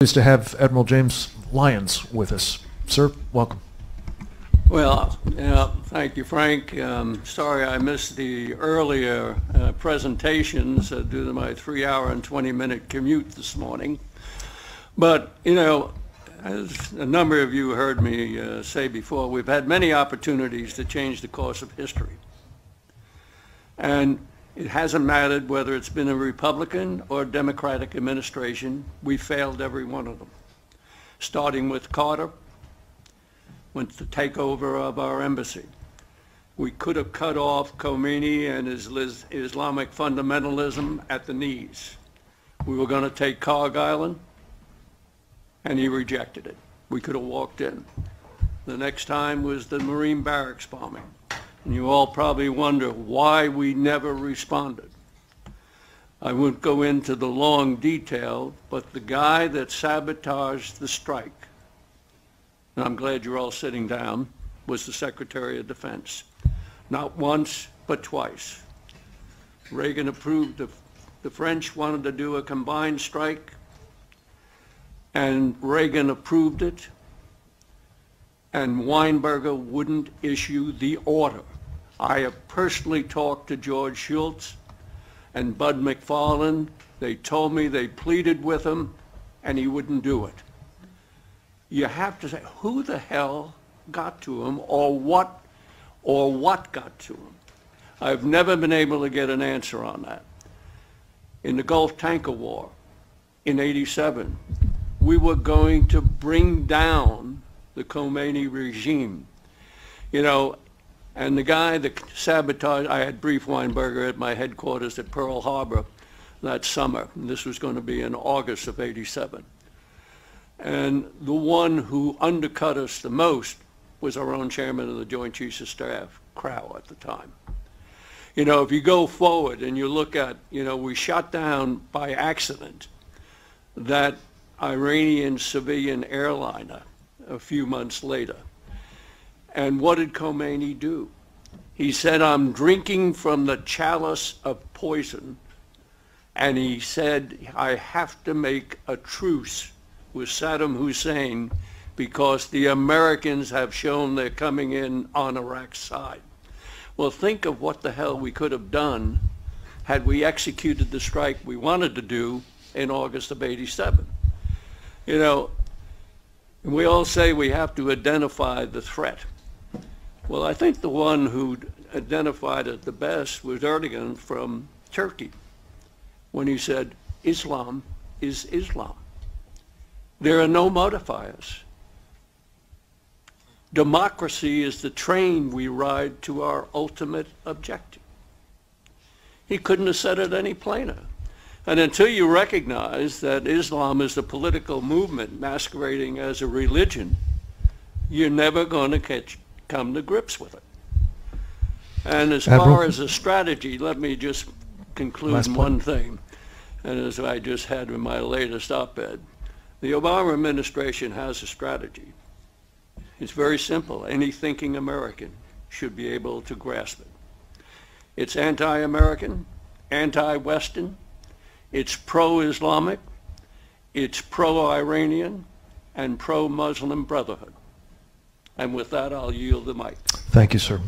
Pleased to have Admiral James Lyons with us. Sir, welcome. Well, thank you, Frank. Sorry I missed the earlier presentations due to my 3-hour and 20-minute commute this morning. But, as a number of you heard me say before, we've had many opportunities to change the course of history. And it hasn't mattered whether it's been a Republican or Democratic administration. We failed every one of them. Starting with Carter, with the takeover of our embassy. We could have cut off Khomeini and his Islamic fundamentalism at the knees. We were going to take Carg Island, and he rejected it. We could have walked in. The next time was the Marine barracks bombing. And you all probably wonder why we never responded. I won't go into the long detail, but the guy that sabotaged the strike, and I'm glad you're all sitting down, was the Secretary of Defense. Not once, but twice. Reagan approved, the French wanted to do a combined strike, and Reagan approved it, and Weinberger wouldn't issue the order. I have personally talked to George Shultz and Bud McFarlane. They told me they pleaded with him, and he wouldn't do it. You have to say, who the hell got to him, or what got to him? I've never been able to get an answer on that. In the Gulf Tanker War in '87, we were going to bring down the Khomeini regime. And the guy that sabotaged, I had briefed Weinberger at my headquarters at Pearl Harbor that summer. And this was going to be in August of '87. And the one who undercut us the most was our own chairman of the Joint Chiefs of Staff, Crow, at the time. If you go forward and you look at, we shot down by accident that Iranian civilian airliner a few months later. And what did Khomeini do? He said, I'm drinking from the chalice of poison. And he said, I have to make a truce with Saddam Hussein because the Americans have shown they're coming in on Iraq's side. Well, think of what the hell we could have done had we executed the strike we wanted to do in August of '87. We all say we have to identify the threat. Well, I think the one who identified it the best was Erdogan from Turkey, when he said, Islam is Islam. There are no modifiers. Democracy is the train we ride to our ultimate objective. He couldn't have said it any plainer. And until you recognize that Islam is a political movement masquerading as a religion, you're never going to come to grips with it. And as far as a strategy, let me just conclude one thing. And as I just had in my latest op-ed, the Obama administration has a strategy. It's very simple. Any thinking American should be able to grasp it. It's anti-American, anti-Western, it's pro-Islamic, it's pro-Iranian, and pro-Muslim Brotherhood. And with that, I'll yield the mic. Thank you, sir.